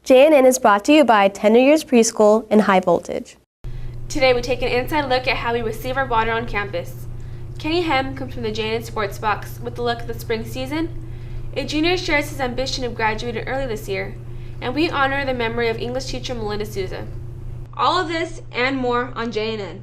JNN is brought to you by Tender Years Preschool and High Voltage. Today we take an inside look at how we receive our water on campus. Kenny Hem comes from the JNN Sports Box with a look at the spring season. A junior shares his ambition of graduating early this year, and we honor the memory of English teacher Melinda Souza. All of this and more on JNN.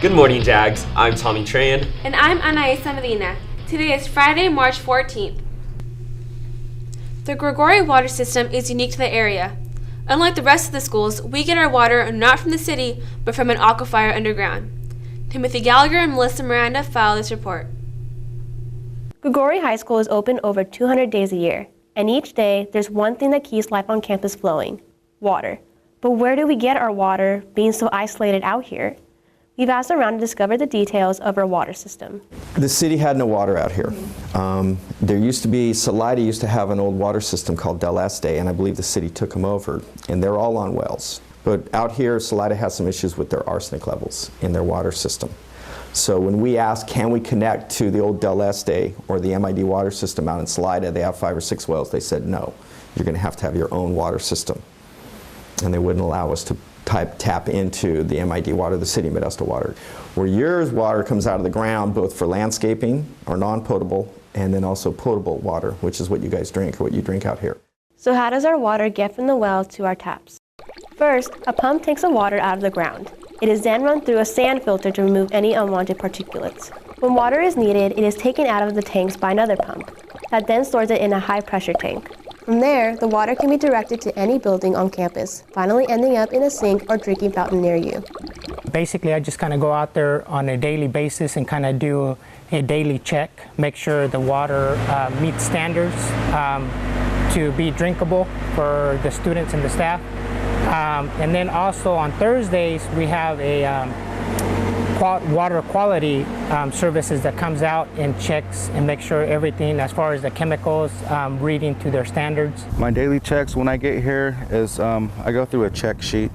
Good morning, Jags. I'm Tommy Tran. And I'm Anaisa Medina. Today is Friday, March 14th. The Gregori water system is unique to the area. Unlike the rest of the schools, we get our water not from the city, but from an aquifer underground. Timothy Gallagher and Melissa Miranda file this report. Gregori High School is open over 200 days a year, and each day there's one thing that keeps life on campus flowing: water. But where do we get our water, being so isolated out here? We've asked around to discover the details of our water system. The city had no water out here. There used to be, Salida used to have an old water system called Del Este, and I believe the city took them over, and they're all on wells. But out here, Salida has some issues with their arsenic levels in their water system. So when we asked, can we connect to the old Del Este or the MID water system out in Salida, they have 5 or 6 wells, they said no, you're going to have your own water system. And they wouldn't allow us to tap into the MID water, the city Modesto water. Where yours water comes out of the ground, both for landscaping or non-potable, and then also potable water, which is what you guys drink or what you drink out here. So how does our water get from the well to our taps? First, a pump takes the water out of the ground. It is then run through a sand filter to remove any unwanted particulates. When water is needed, it is taken out of the tanks by another pump that then stores it in a high-pressure tank. From there, the water can be directed to any building on campus, finally ending up in a sink or drinking fountain near you. Basically, I just kind of go out there on a daily basis and kind of do a daily check, make sure the water meets standards to be drinkable for the students and the staff. And then also on Thursdays, we have a water quality services that comes out and checks and makes sure everything as far as the chemicals reading to their standards. My daily checks when I get here is I go through a check sheet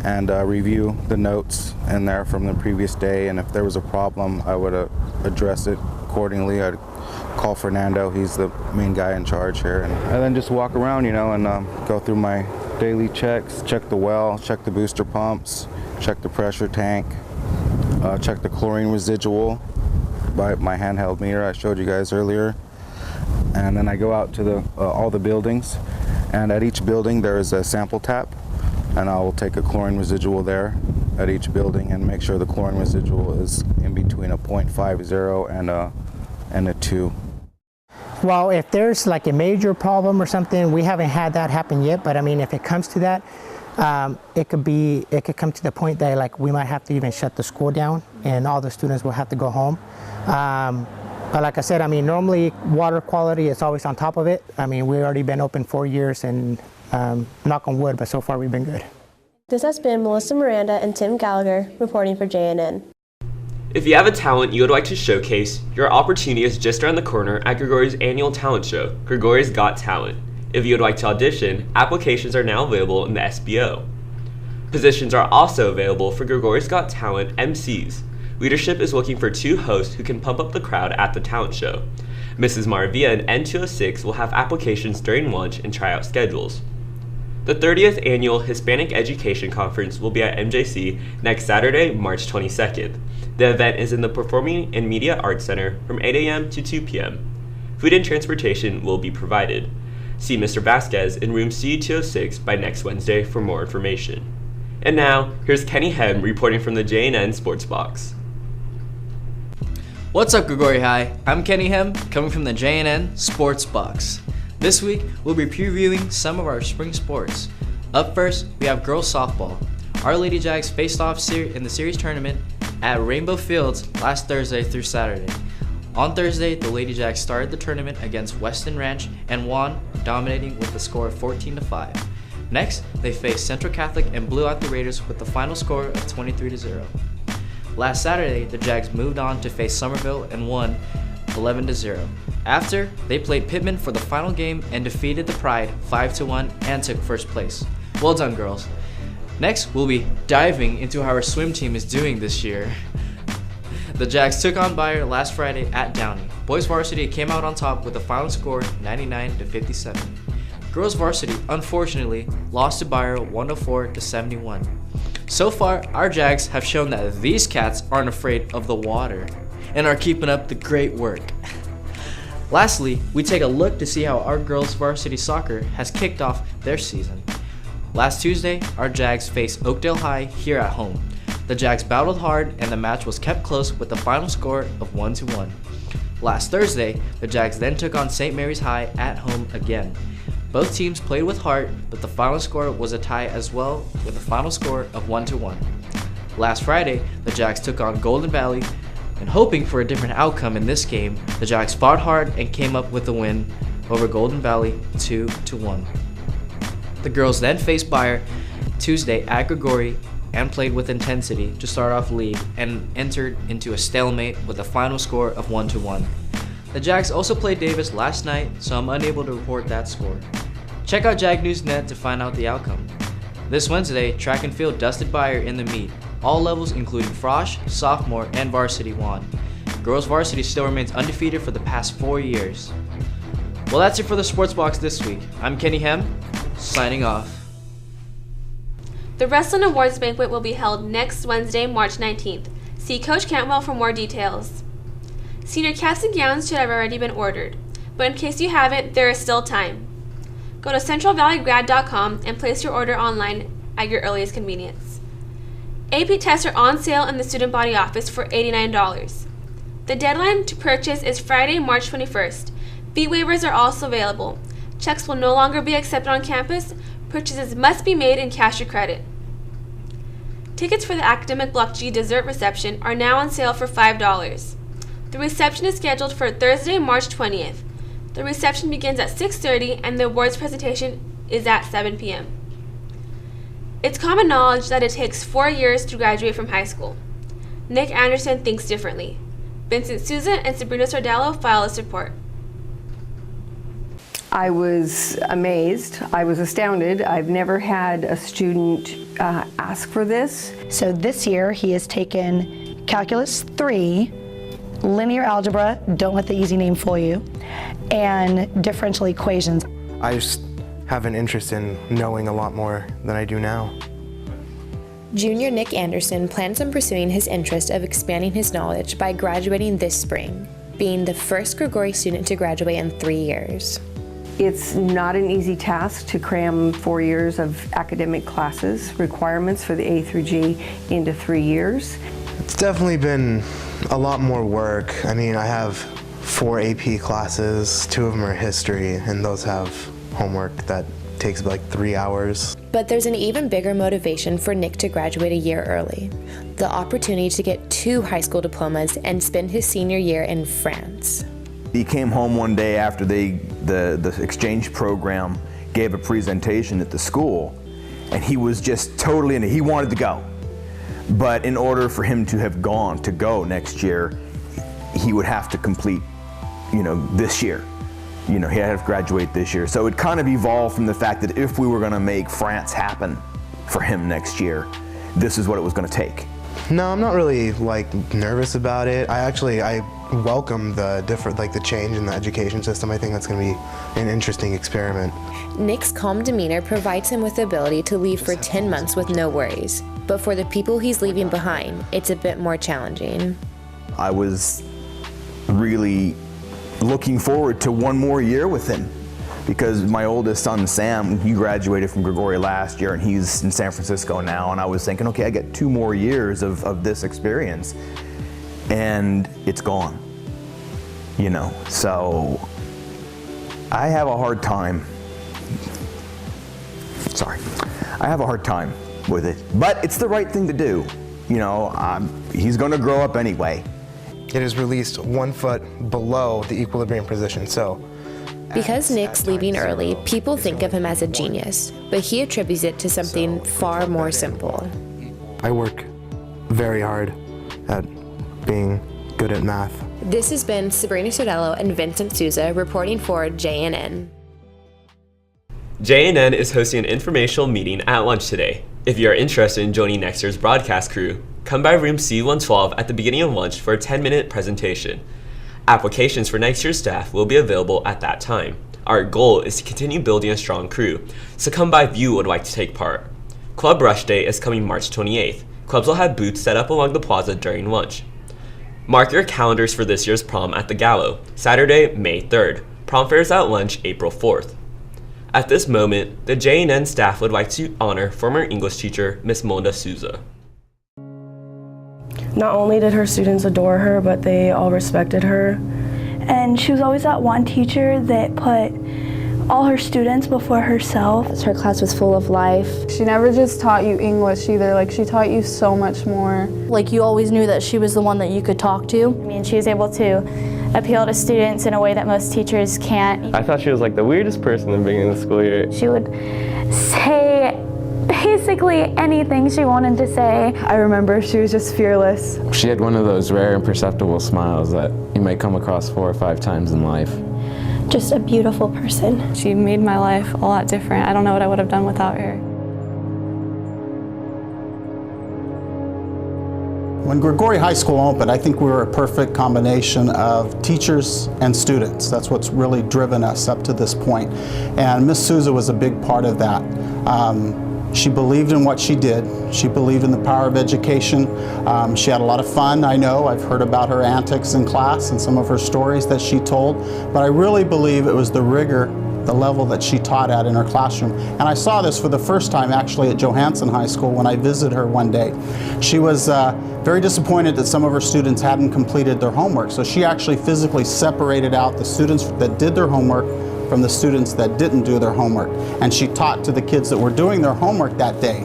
and review the notes in there from the previous day, and if there was a problem I would address it accordingly. I'd call Fernando, he's the main guy in charge here, and then just walk around, you know, and go through my daily checks, check the well, check the booster pumps, check the pressure tank, check the chlorine residual by my handheld meter I showed you guys earlier. And then I go out to all the buildings, and at each building there is a sample tap, and I will take a chlorine residual there at each building and make sure the chlorine residual is in between a 0.50 and a 2. Well, if there's like a major problem or something, we haven't had that happen yet, but I mean, if it comes to that, it could come to the point that like we might have to even shut the school down and all the students will have to go home. But like I said, I mean, normally water quality is always on top of it. I mean, we've already been open 4 years, and knock on wood, but so far we've been good. This has been Melissa Miranda and Tim Gallagher reporting for JNN. If you have a talent you would like to showcase, your opportunity is just around the corner at Gregori's annual talent show, Gregori's Got Talent. If you would like to audition, applications are now available in the SBO. Positions are also available for Gregori's Got Talent MCs. Leadership is looking for 2 hosts who can pump up the crowd at the talent show. Mrs. Maravilla and N206 will have applications during lunch and tryout schedules. The 30th Annual Hispanic Education Conference will be at MJC next Saturday, March 22nd. The event is in the Performing and Media Arts Center from 8 a.m. to 2 p.m. Food and transportation will be provided. See Mr. Vasquez in room C206 by next Wednesday for more information. And now, here's Kenny Hem reporting from the JNN Sports Box. What's up, Gregori High? I'm Kenny Hem, coming from the JNN Sports Box. This week, we'll be previewing some of our spring sports. Up first, we have girls softball. our Lady Jags faced off in the series tournament at Rainbow Fields last Thursday through Saturday. On Thursday, the Lady Jags started the tournament against Weston Ranch and won, dominating with a score of 14-5. Next, they faced Central Catholic and blew out the Raiders with the final score of 23-0. Last Saturday, the Jags moved on to face Somerville and won 11-0. After, they played Pittman for the final game and defeated the Pride 5-1 and took first place. Well done, girls. Next, we'll be diving into how our swim team is doing this year. The Jags took on Bayer last Friday at Downey. Boys varsity came out on top with a final score 99-57. Girls varsity, unfortunately, lost to Bayer 104-71. So far, our Jags have shown that these cats aren't afraid of the water and are keeping up the great work. Lastly, we take a look to see how our girls varsity soccer has kicked off their season. Last Tuesday, our Jags faced Oakdale High here at home. The Jags battled hard and the match was kept close with a final score of 1-1. Last Thursday, the Jags then took on St. Mary's High at home again. Both teams played with heart, but the final score was a tie as well with a final score of 1-1. Last Friday, the Jags took on Golden Valley, and hoping for a different outcome in this game, the Jags fought hard and came up with a win over Golden Valley 2-1. The girls then faced Bayer Tuesday at Gregori and played with intensity to start off league and entered into a stalemate with a final score of 1-1. The Jags also played Davis last night, so I'm unable to report that score. Check out JagNewsNet to find out the outcome. This Wednesday, track and field dusted Bayer in the meet. All levels including frosh, sophomore, and varsity won. Girls varsity still remains undefeated for the past 4 years. Well, that's it for the Sports Box this week. I'm Kenny Hem, signing off. The Wrestling Awards Banquet will be held next Wednesday, March 19th. See Coach Cantwell for more details. Senior caps and gowns should have already been ordered, but in case you haven't, there is still time. Go to centralvalleygrad.com and place your order online at your earliest convenience. AP tests are on sale in the student body office for $89. The deadline to purchase is Friday, March 21st. Fee waivers are also available. Checks will no longer be accepted on campus. Purchases must be made in cash or credit. Tickets for the Academic Block G dessert reception are now on sale for $5. The reception is scheduled for Thursday, March 20th. The reception begins at 6:30 and the awards presentation is at 7 p.m. It's common knowledge that it takes 4 years to graduate from high school. Nick Anderson thinks differently. Vincent Souza and Sabrina Sardello file this report. I was amazed. I was astounded. I've never had a student ask for this. So this year he has taken Calculus 3, Linear Algebra, don't let the easy name fool you, and differential equations. I just have an interest in knowing a lot more than I do now. Junior Nick Anderson plans on pursuing his interest of expanding his knowledge by graduating this spring, being the first Gregori student to graduate in 3 years. It's not an easy task to cram 4 years of academic classes, requirements for the A through G into 3 years. It's definitely been a lot more work. I mean, I have 4 AP classes, 2 of them are history, and those have homework that takes like 3 hours. But there's an even bigger motivation for Nick to graduate a year early. The opportunity to get 2 high school diplomas and spend his senior year in France. He came home one day after the exchange program gave a presentation at the school, and he was just totally in it. He wanted to go. But in order for him to go next year, he would have to complete, this year. He had to graduate this year. So it kind of evolved from the fact that if we were going to make France happen for him next year, this is what it was going to take. No, I'm not really nervous about it. I welcome the change in the education system. I think that's going to be an interesting experiment. Nick's calm demeanor provides him with the ability to leave for 10 months with no worries. But for the people he's leaving behind, it's a bit more challenging. I was really looking forward to 1 more year with him, because my oldest son, Sam, he graduated from Gregori last year and he's in San Francisco now, and I was thinking, okay, I get 2 more years of this experience, and it's gone, so I have a hard time, with it. But it's the right thing to do. You know, he's going to grow up anyway. It is released 1 foot below the equilibrium position, so. Because Nick's leaving early, people think of him as a genius, but he attributes it to something far more simple. I work very hard at being good at math. This has been Sabrina Sodello and Vincent Souza reporting for JNN. JNN is hosting an informational meeting at lunch today. If you are interested in joining next year's broadcast crew, come by room C112 at the beginning of lunch for a 10-minute presentation. Applications for next year's staff will be available at that time. Our goal is to continue building a strong crew, so come by if you would like to take part. Club Rush Day is coming March 28th. Clubs will have booths set up along the plaza during lunch. Mark your calendars for this year's prom at the Gallo, Saturday, May 3rd. Prom fair is at lunch, April 4th. At this moment, the JNN staff would like to honor former English teacher, Miss Melinda Souza. Not only did her students adore her, but they all respected her. And she was always that one teacher that put all her students before herself. Her class was full of life. She never just taught you English either, like she taught you so much more. Like you always knew that she was the one that you could talk to. I mean, she was able to appeal to students in a way that most teachers can't. I thought she was like the weirdest person in the beginning of the school year. She would say basically anything she wanted to say. I remember she was just fearless. She had one of those rare and perceptible smiles that you might come across 4 or 5 times in life. Just a beautiful person. She made my life a lot different. I don't know what I would have done without her. When Gregori High School opened, I think we were a perfect combination of teachers and students. That's what's really driven us up to this point. And Miss Souza was a big part of that. She believed in what she did. She believed in the power of education. She had a lot of fun, I know. I've heard about her antics in class and some of her stories that she told. But I really believe it was the rigor, the level that she taught at in her classroom. And I saw this for the first time actually at Johansen High School when I visited her one day. She was very disappointed that some of her students hadn't completed their homework. So she actually physically separated out the students that did their homework from the students that didn't do their homework. And she taught to the kids that were doing their homework that day.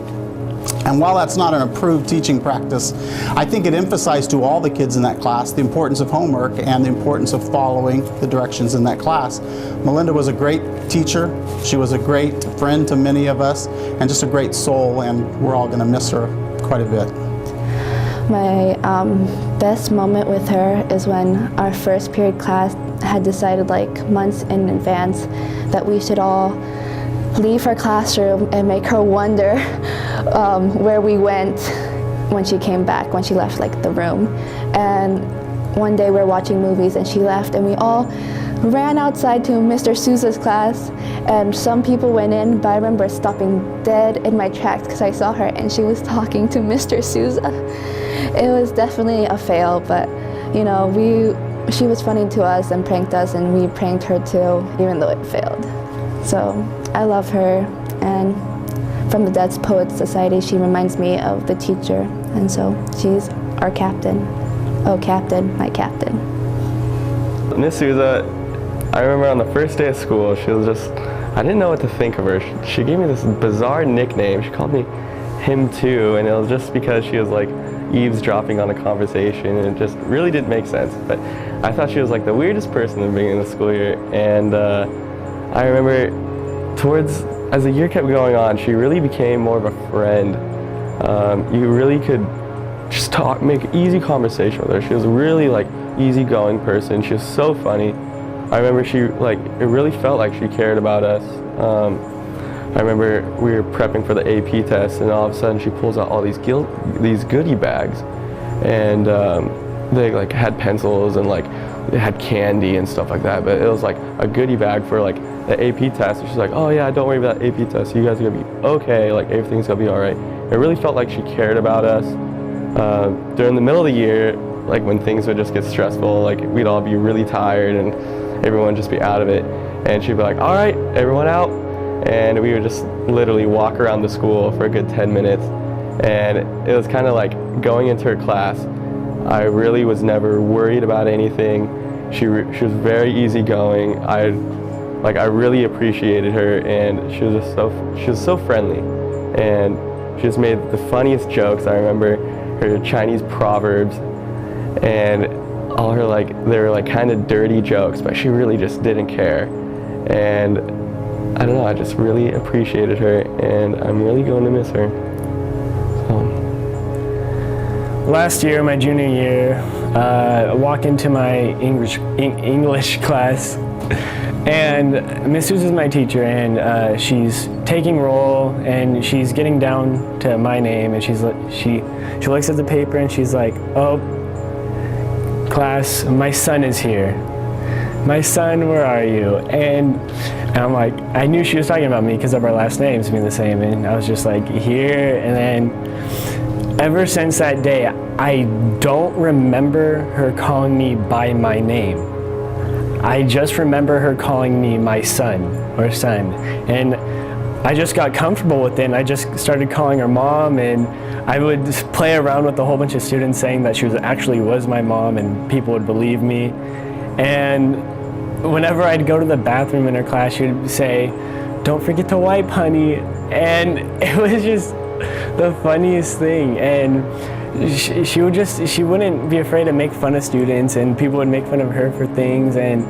And while that's not an approved teaching practice, I think it emphasized to all the kids in that class the importance of homework and the importance of following the directions in that class. Melinda was a great teacher. She was a great friend to many of us and just a great soul, and we're all going to miss her quite a bit. My best moment with her is when our first period class had decided like months in advance that we should all leave her classroom and make her wonder where we went when she came back, when she left like the room. And one day we were watching movies and she left and we all ran outside to Mr. Souza's class, and some people went in, but I remember stopping dead in my tracks because I saw her and she was talking to Mr. Souza. It was definitely a fail, but you know, she was funny to us and pranked us, and we pranked her too, even though it failed. So I love her, and from the Dead Poets Society, she reminds me of the teacher, and so she's our captain. Oh, captain, my captain. Miss Souza, I remember on the first day of school, she was just, I didn't know what to think of her. She gave me this bizarre nickname. She called me him too, and it was just because she was like eavesdropping on a conversation, and it just really didn't make sense. But I thought she was like the weirdest person in the beginning of the school year, and I remember as the year kept going on, she really became more of a friend. You really could just make easy conversation with her. She was a really like easygoing person. She was so funny. I remember it really felt like she cared about us. I remember we were prepping for the AP test, and all of a sudden she pulls out all these goodie bags, and they like had pencils and like they had candy and stuff like that. But it was like a goodie bag for like the AP test. And she's like, "Oh yeah, don't worry about the AP test. You guys are gonna be okay. Like everything's gonna be all right." It really felt like she cared about us. During the middle of the year, like when things would just get stressful, like we'd all be really tired and everyone would just be out of it, and she'd be like, "All right, everyone out." And we would just literally walk around the school for a good 10 minutes. And it was kind of like going into her class. I really was never worried about anything. She was very easygoing. I really appreciated her, and she was so friendly. And She just made the funniest jokes. I remember her Chinese proverbs, and all her they were kind of dirty jokes, but she really just didn't care. And I don't know, I just really appreciated her, and I'm really going to miss her. Last year, my junior year, I walk into my English class, and Miss Souza is my teacher, and she's taking roll, and she's getting down to my name, and she looks at the paper, and she's like, "Oh, class, my son is here. My son, where are you?" And I'm like, I knew she was talking about me because of our last names being the same, and I was just like, here. And then ever since that day, I don't remember her calling me by my name. I just remember her calling me my son or son. And I just got comfortable with it, and I just started calling her mom, and I would just play around with a whole bunch of students saying that she actually was my mom, and people would believe me. And whenever I'd go to the bathroom in her class, she would say, "Don't forget to wipe, honey." And it was just the funniest thing. And she wouldn't be afraid to make fun of students, and people would make fun of her for things. And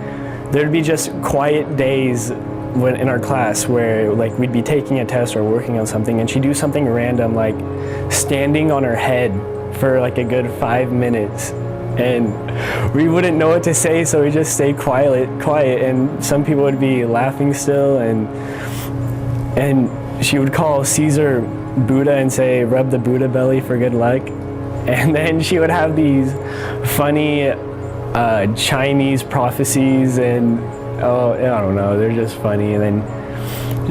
there'd be just quiet days in our class where we'd be taking a test or working on something, and she'd do something random like standing on her head for a good 5 minutes. And we wouldn't know what to say, so we just stay quiet, and some people would be laughing still, and she would call Caesar Buddha and say, "Rub the Buddha belly for good luck." And then she would have these funny Chinese prophecies, and I don't know, they're just funny. And then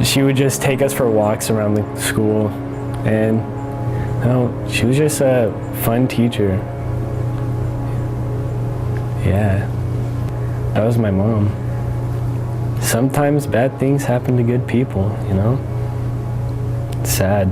she would just take us for walks around the school, and she was just a fun teacher. Yeah, that was my mom. Sometimes bad things happen to good people, you know? It's sad.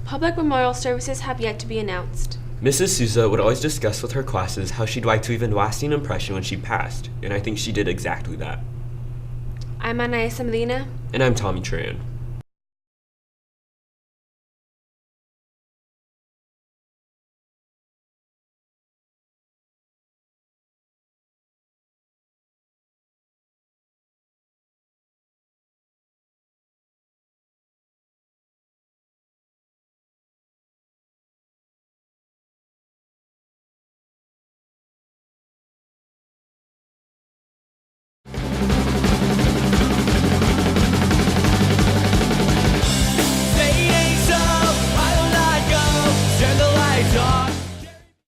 Public memorial services have yet to be announced. Mrs. Souza would always discuss with her classes how she'd like to leave a lasting impression when she passed, and I think she did exactly that. I'm Anais Melinda. And I'm Tommy Tran.